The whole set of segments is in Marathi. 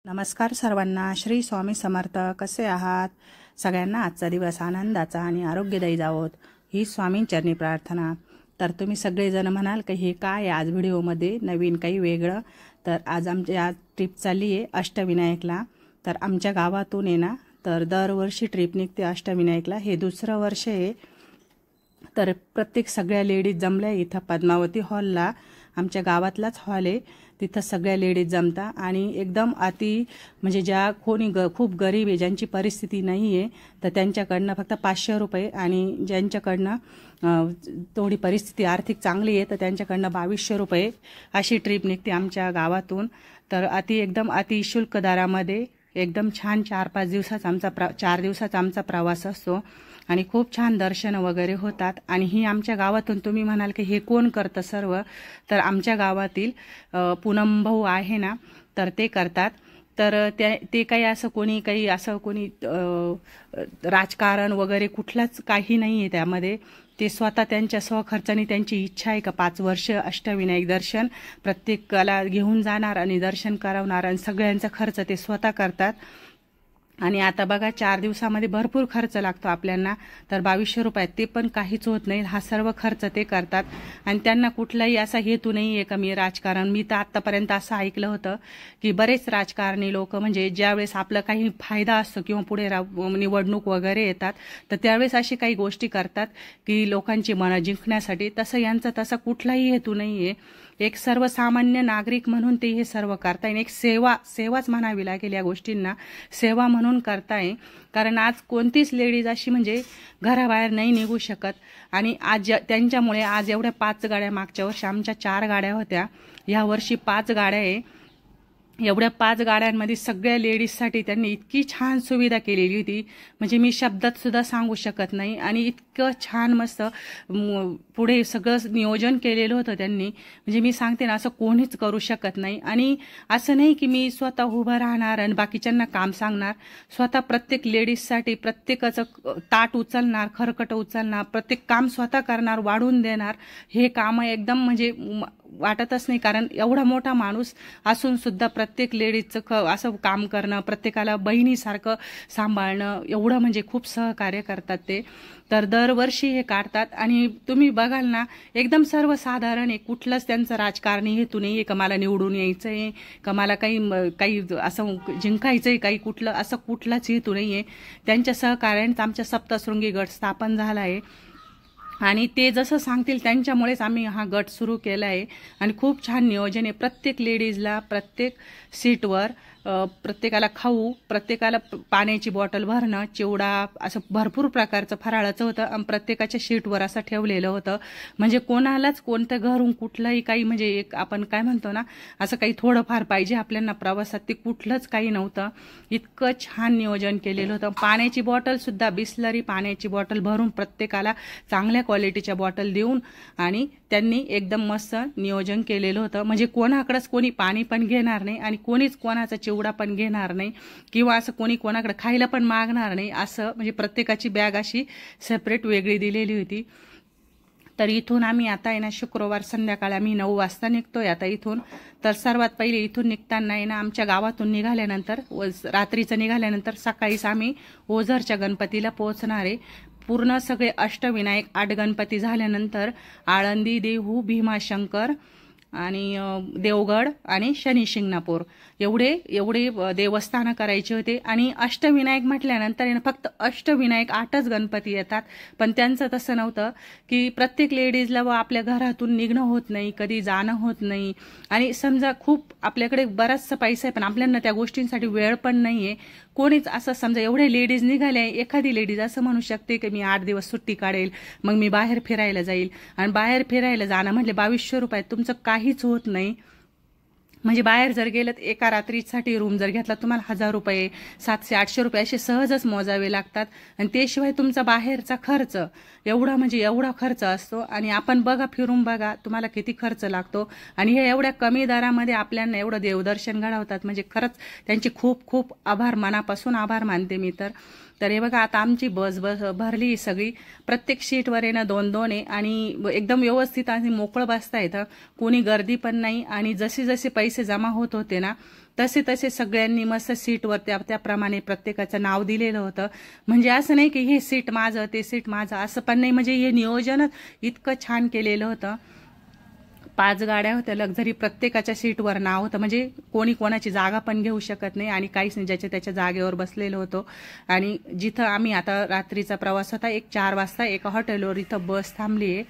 नमस्कार सर्वांना. श्री स्वामी समर्थ. कसे आहात? सगळ्यांना आजचा दिवस आनंदाचा आणि आरोग्यदायी जावोत ही स्वामींचरणी प्रार्थना. तर तुम्ही सगळेजण म्हणाल की हे काय आज व्हिडिओमध्ये नवीन काही वेगळं. तर आज आज ट्रिप चालली आहे अष्टविनायकला. तर आमच्या गावातून आहे ना, तर दरवर्षी ट्रिप निघते अष्टविनायकला. हे दुसरं वर्ष आहे. तर प्रत्येक सगळ्या लेडीज जमल्या इथं पद्मावती हॉलला. आमच्या गावातलाच हॉल आहे. तिथं सगळ्या लेडीज जमता आणि एकदम म्हणजे ज्या कोणी खूप गरीब आहे, ज्यांची परिस्थिती नाही आहे, तर त्यांच्याकडनं फक्त 500 रुपये आणि ज्यांच्याकडनं थोडी परिस्थिती आर्थिक चांगली आहे तर त्यांच्याकडनं 2200 रुपये अशी ट्रिप निघते आमच्या गावातून. तर एकदम शुल्क दरामध्ये एकदम छान 4-5 दिवसाचा 4 दिवसाचा आमचा प्रवास असतो आणि खूप छान दर्शन वगैरे होतात. आणि ही आमच्या गावातून तुम्ही म्हणाल की हे कोण करतं सर्व, तर आमच्या गावातील पूनम भाऊ आहे ना, तर ते करतात. तर ते काही असं कोणी राजकारण वगैरे कुठलाच काही नाही आहे त्यामध्ये. ते स्वतः त्यांच्या स्वखर्चाने, त्यांची इच्छा आहे का 5 वर्ष अष्टविनायक दर्शन प्रत्येकाला घेऊन जाणार आणि दर्शन करवणार आणि सगळ्यांचा खर्च ते स्वतः करतात. आणि आता बघा 4 दिवसामध्ये भरपूर खर्च लागतो आपल्यांना. तर 2200 रुपयात ते पण काहीच होत नाही. हा सर्व खर्च ते करतात आणि त्यांना कुठलाही असा हेतू नाही आहे का मी राजकारण. मी तर आत्तापर्यंत असं ऐकलं होतं की बरेच राजकारणी लोक म्हणजे ज्यावेळेस आपलं काही फायदा असतो किंवा पुढे निवडणूक वगैरे येतात तर त्यावेळेस अशी काही गोष्टी करतात की लोकांची मनं जिंकण्यासाठी. तसं यांचा तसा कुठलाही हेतू नाही आहे. एक सर्वसामान्य नागरिक म्हणून ते हे सर्व करताय. एक सेवाच म्हणावी लागेल या गोष्टींना. सेवा म्हणून करताय. कारण आज कोणतीच लेडीज अशी म्हणजे घराबाहेर नाही निघू शकत. आणि आज त्यांच्यामुळे आज एवढ्या 5 गाड्या, मागच्या वर्षी आमच्या 4 गाड्या होत्या, या वर्षी 5 गाड्या आहे. एवढ्या 5 गाड्यांमध्ये सगळ्या लेडीजसाठी त्यांनी इतकी छान सुविधा केलेली होती म्हणजे मी शब्दात सुद्धा सांगू शकत नाही. आणि इतकं छान मस्त पुढे सगळं नियोजन केलेलं होतं त्यांनी. म्हणजे मी सांगते ना, असं कोणीच करू शकत नाही. आणि असं नाही की मी स्वतः उभं राहणार आणि बाकीच्यांना काम सांगणार. स्वतः प्रत्येक लेडीजसाठी प्रत्येकाचं ताट उचलणार, खरकट उचलणार, प्रत्येक काम स्वतः करणार, वाढून देणार. हे काम एकदम म्हणजे वाटतच नाही. कारण एवढा मोठा माणूस असून सुद्धा प्रत्येक लेडीजचं असं काम करणं, प्रत्येकाला बहिणीसारखं सांभाळणं, एवढं म्हणजे खूप सहकार्य करतात ते. तर दरवर्षी हे काढतात. आणि तुम्ही बघाल ना, एकदम सर्वसाधारण आहे. कुठलंच त्यांचं राजकारणी हेतू नाही आहे का मला निवडून यायचं आहे, का मला काही असं जिंकायचं आहे, काही कुठलं असं कुठलाच हेतू नाही आहे. त्यांच्या सहकार्यानेच आमच्या सप्तशृंगी गट स्थापन झाला आहे. आणि ते जसं सांगतील त्यांच्यामुळेच आम्ही हा गट सुरू केला आहे. आणि खूप छान नियोजन आहे. प्रत्येक लेडीजला प्रत्येक सीटवर प्रत्येकाला खाऊ, प्रत्येकाला पाण्याची बॉटल भरणं, चिवडा, असं भरपूर प्रकारचं फराळाचं होतं. आणि प्रत्येकाच्या शीटवर असं ठेवलेलं होतं. म्हणजे कोणालाच कोणत्या घरून कुठलंही काही म्हणजे एक आपण काय म्हणतो ना, असं काही थोडंफार पाहिजे आपल्याला प्रवासात, ते कुठलंच काही नव्हतं. इतकं छान नियोजन केलेलं होतं. पाण्याची बॉटलसुद्धा बिस्लरी पाण्याची बॉटल भरून प्रत्येकाला चांगल्या क्वालिटीच्या बॉटल देऊन आणि त्यांनी एकदम मस्त नियोजन केलेलं होतं. म्हणजे कोणाकडेच कोणी पाणी पण घेणार नाही आणि कोणीच कोणाचा चिवडा पण घेणार नाही किंवा असं कोणी कोणाकडे खायला पण मागणार नाही. असं म्हणजे प्रत्येकाची बॅग अशी सेपरेट वेगळी दिलेली होती. तर इथून आम्ही आता आहे ना, शुक्रवार संध्याकाळी आम्ही 9 वाजता निघतोय आता इथून. तर सर्वात पहिले इथून निघताना आहे ना, आमच्या गावातून निघाल्यानंतर रात्रीचं निघाल्यानंतर सकाळीच आम्ही ओझरच्या गणपतीला पोहोचणार आहे. पूर्ण सगळे अष्टविनायक 8 गणपती झाल्यानंतर आळंदी, देहू, भीमाशंकर आणि देवगड आणि शनी शिंगणापूर एवढे देवस्थानं करायचे होते. आणि अष्टविनायक म्हटल्यानंतर फक्त अष्टविनायक 8च गणपती येतात. पण त्यांचं तसं नव्हतं की प्रत्येक लेडीजला व आपल्या घरातून निघणं होत नाही, कधी जाणं होत नाही. आणि समजा खूप आपल्याकडे बराचसा पैसा आहे पण आपल्याला त्या गोष्टींसाठी वेळ पण नाही आहे. कोणीच असं समजा एवढे लेडीज निघाले, एखादी लेडीज असं म्हणू शकते की मी 8 दिवस सुट्टी काढेल, मग मी बाहेर फिरायला जाईल. आणि बाहेर फिरायला जाणं म्हणजे 2200 रुपयात तुमचं काहीच होत नाही. म्हणजे बाहेर जर गेलं तर एका रात्रीसाठी रूम जर घेतला तुम्हाला 1000 रुपये, 700-800 रुपये असे सहजच मोजावे लागतात. आणि त्याशिवाय तुमचा बाहेरचा खर्च एवढा खर्च असतो. आणि आपण बघा, फिरून बघा तुम्हाला किती खर्च लागतो. आणि हे एवढ्या कमी दरामध्ये आपल्याला एवढं देवदर्शन घडवतात म्हणजे खरंच त्यांचे खूप खूप आभार, मनापासून आभार मानते मी तर. तर हे बघा आता आमची बस भरली सगळी, प्रत्येक सीटवर आहे ना 2-2 आहे आणि एकदम व्यवस्थित आणि मोकळं बसता येतं, कोणी गर्दी पण नाही. आणि जसे जसे पैसे जमा होत होते ना तसे तसे सगळ्यांनी मस्त सीटवर त्याप्रमाणे प्रत्येकाचं नाव दिलेलं होतं. म्हणजे असं नाही की हे सीट माझं ते सीट माझं असं पण नाही, म्हणजे हे नियोजनच इतकं छान केलेलं होतं. 5 गाड्या होत्या लक्झरी, प्रत्येकाच्या सीटवर नाव होतं, म्हणजे कोणी कोणाची जागा पण घेऊ शकत नाही आणि काहीच नाही, ज्याच्या त्याच्या जागेवर बसलेलो होतो. आणि जिथं आम्ही आता रात्रीचा प्रवास होता 4 वाजता एका हॉटेलवर इथं बस थांबली आहे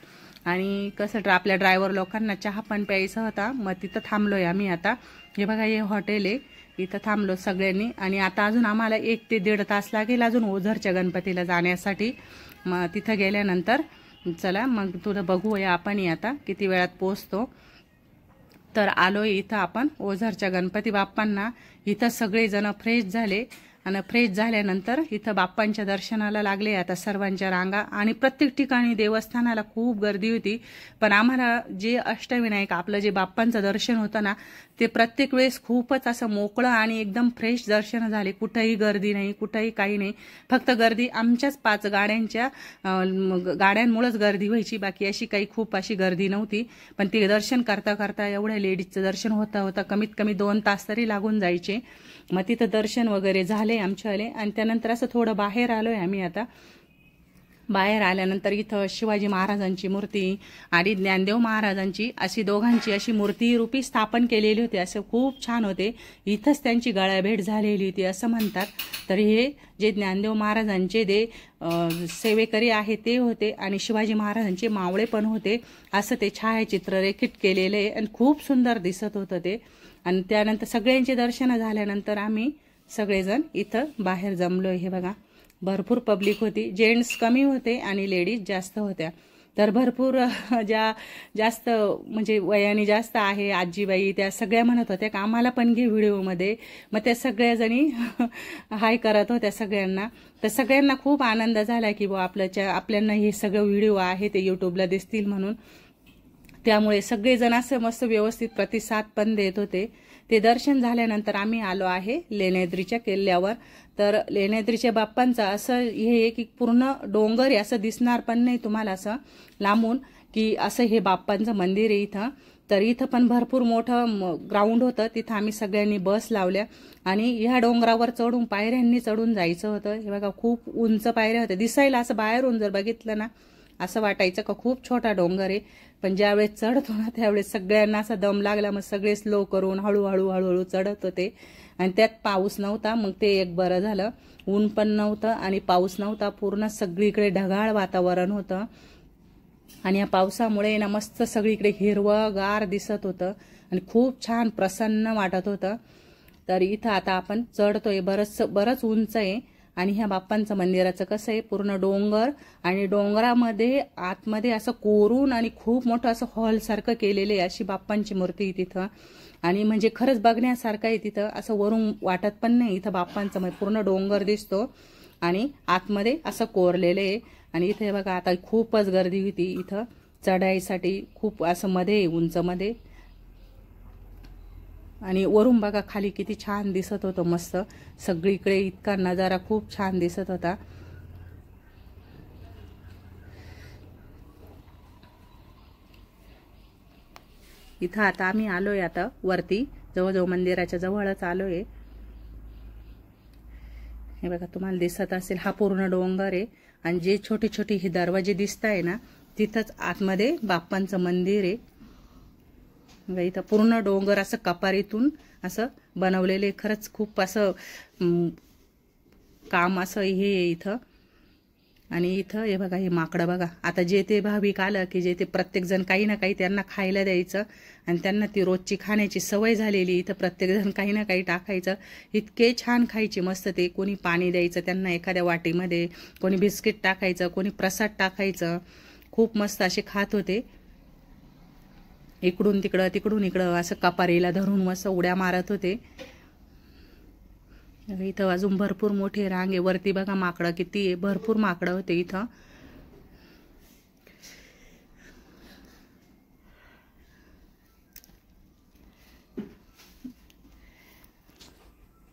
आणि कसं आपल्या ड्रायव्हर लोकांना चहा पण प्यायचा होता, मग तिथं थांबलोय आम्ही. आता हे बघा हे हॉटेल आहे, इथं थांबलो सगळ्यांनी. आणि आता अजून आम्हाला 1 ते 1.5 तास लागेल अजून ओझरच्या गणपतीला जाण्यासाठी. मग तिथं गेल्यानंतर चला मग तुला बघूया आपण आता किती वेळात पोहोचतो. तर आलोय इथं आपण ओझरच्या गणपती बाप्पांना. इथं सगळेजण फ्रेश झाले आणि फ्रेश झाल्यानंतर इथं बाप्पांच्या दर्शनाला लागले आता सर्वांच्या रांगा. आणि प्रत्येक ठिकाणी देवस्थानाला खूप गर्दी होती, पण आम्हाला जे अष्टविनायक आपलं जे बाप्पांचं दर्शन होतं ना ते प्रत्येक वेळेस खूपच असं मोकळं आणि एकदम फ्रेश दर्शन झाले. कुठंही गर्दी नाही, कुठंही काही नाही, फक्त गर्दी आमच्याच 5 गाड्यांच्या गाड्यांमुळेच गर्दी व्हायची, बाकी अशी काही खूप अशी गर्दी नव्हती. पण ते दर्शन करता करता एवढ्या लेडीजचं दर्शन होता कमीत कमी 2 तास तरी लागून जायचे. मग तिथं दर्शन वगैरे झाले आमच्यावाले आणि त्यानंतर असं थोडं बाहेर आलोय आम्ही. आता बाहेर आल्यानंतर इथं शिवाजी महाराजांची मूर्ती आणि ज्ञानदेव महाराजांची अशी दोघांची अशी मूर्ती रूपी स्थापन केलेली होती, असं खूप छान होते. इथंच त्यांची गळाभेट झालेली होती असं म्हणतात. तर हे जे ज्ञानदेव महाराजांचे जे सेवेकरी आहे ते होते आणि शिवाजी महाराजांचे मावळे पण होते, असं ते छायाचित्र रेखित केलेलं आहे आणि खूप सुंदर दिसत होतं ते. आणि त्यानंतर सगळ्यांचे दर्शन झाल्यानंतर आम्ही सगळेजण इथं बाहेर जमलोय. हे बघा भरपूर पब्लिक होती, जेंट्स कमी होते आणि लेडीज जास्त होत्या. तर भरपूर ज्या जास्त म्हणजे वयाने जास्त आहे आजीबाई त्या सगळ्या म्हणत होत्या की आम्हाला पण घे व्हिडिओमध्ये. मग त्या सगळ्याजणी हाय करत होत्या सगळ्यांना. तर सगळ्यांना खूप आनंद झाला की बुवा आपल्याला हे सगळं व्हिडिओ आहे ते यूट्यूबला दिसतील म्हणून. त्यामुळे सगळेजण असं मस्त व्यवस्थित प्रतिसाद पण देत होते. ते दर्शन झाल्यानंतर आम्ही आलो आहे लेण्याद्रीच्या किल्ल्यावर. तर लेण्याद्रीच्या बाप्पांचं असं हे आहे की पूर्ण डोंगर आहे, असं दिसणार पण नाही तुम्हाला असं लांबून की असं हे बाप्पांचं मंदिर आहे इथं. तर इथं पण भरपूर मोठं ग्राउंड होतं, तिथं आम्ही सगळ्यांनी बस लावल्या आणि ह्या डोंगरावर चढून पायऱ्यांनी चढून जायचं होतं. हे बघा खूप उंच पायऱ्या होत्या, दिसायला असं बाहेरून जर बघितलं ना असं वाटायचं का खूप छोटा डोंगर आहे, पण ज्यावेळेस चढतो ना त्यावेळेस सगळ्यांना असा दम लागला. मग सगळे स्लो करून हळूहळू हळूहळू चढत होते आणि त्यात पाऊस नव्हता, मग ते एक बरं झालं. ऊन पण नव्हतं आणि पाऊस नव्हता, पूर्ण सगळीकडे ढगाळ वातावरण होतं आणि या पावसामुळे ना मस्त सगळीकडे हिरवंगार दिसत होतं आणि खूप छान प्रसन्न वाटत होतं. तर इथं आता आपण चढतोय, बरंच उंच आहे आणि ह्या बाप्पांचं मंदिराचं कसं आहे पूर्ण डोंगर आणि डोंगरामध्ये आतमध्ये असं कोरून आणि खूप मोठं असं हॉल सारखं केलेलं आहे, अशी बाप्पांची मूर्ती तिथं. आणि म्हणजे खरंच बघण्यासारखं आहे तिथं, असं वरून वाटत पण नाही. इथं बाप्पांचं पूर्ण डोंगर दिसतो आणि आतमध्ये असं कोरलेलं आहे. आणि इथे बघा आता खूपच गर्दी होती इथं चढाईसाठी, खूप असं मध्ये उंच मध्ये. आणि वरून बघा खाली किती छान दिसत होतं, मस्त सगळीकडे इतका नजारा खूप छान दिसत होता. इथं आता आम्ही आलोय आता वरती, जवळजवळ मंदिराच्या जवळच आलोय. हे बघा तुम्हाला दिसत असेल हा पूर्ण डोंगर आहे आणि जे छोटे छोटे हे दरवाजे दिसत आहे ना तिथंच आतमध्ये बाप्पांचं मंदिर आहे. इथं पूर्ण डोंगर असं कपारीतून असं बनवलेले, खरंच खूप असं काम असं हे इथं. आणि इथं हे बघा हे माकडं बघा, आता जे ते भाविक आलं की जे ते प्रत्येकजण काही ना काही त्यांना खायला द्यायचं आणि त्यांना ती रोजची खाण्याची सवय झालेली. इथं प्रत्येकजण काही ना काही टाकायचं, इतके छान खायचे मस्त ते. कोणी पाणी द्यायचं त्यांना एखाद्या वाटीमध्ये, कोणी बिस्किट टाकायचं, कोणी प्रसाद टाकायचं, खूप मस्त असे खात होते. इकडून तिकडं तिकडून इकडं असं कपारीला धरून मस्त उड्या मारत होते. इथं अजून भरपूर मोठी रांग आहे, वरती बघा माकडं किती आहे, भरपूर माकडं होते इथं.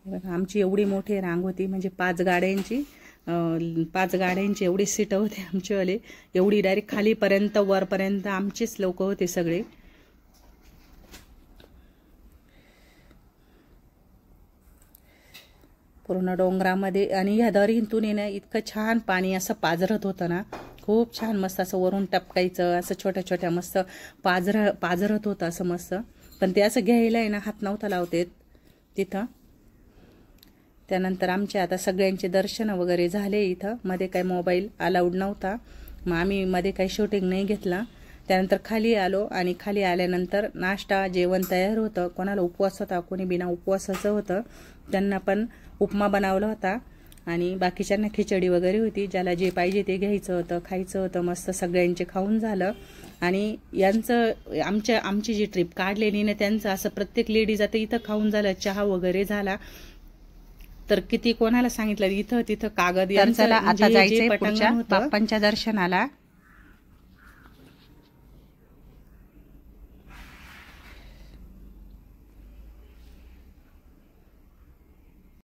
बघा आमची एवढी मोठी रांग होती, म्हणजे 5 गाड्यांची 5 गाड्यांची एवढी सीटं होते आमचेवाले, एवढी डायरेक्ट खालीपर्यंत वरपर्यंत आमचेच लोक होते सगळे. पूर्ण डोंगरामध्ये आणि ह्या दरीतून येणं इतकं छान पाणी असं पाझरत होतं ना, खूप छान मस्त असं वरून टपकायचं, असं छोट्या छोट्या मस्त पाझरत होतं असं मस्त. पण ते असं घ्यायला आहे ना हात नव्हता लावतेत तिथं. त्यानंतर आमचे आता सगळ्यांचे दर्शन वगैरे झाले. इथं मध्ये काही मोबाईल अलाउड नव्हता, मग आम्ही मध्ये काही शूटिंग नाही घेतला. त्यानंतर खाली आलो आणि खाली आल्यानंतर नाश्ता जेवण तयार होतं. कोणाला उपवास होता, कोणी बिना उपवासाचं होतं, त्यांना पण उपमा बनवला होता आणि बाकीच्यांना खिचडी वगैरे होती. ज्याला जे पाहिजे ते घ्यायचं होतं, खायचं होतं. मस्त सगळ्यांचे खाऊन झालं. आणि यांचं आमची जी ट्रिप काढलेली ना त्यांचं असं प्रत्येक लेडीज आता इथं खाऊन झालं, चहा वगैरे झाला. तर किती कोणाला सांगितलं इथं तिथं कागद यांचं आता जायचंय पटांगण होतं बाप्पांच्या दर्शनाला.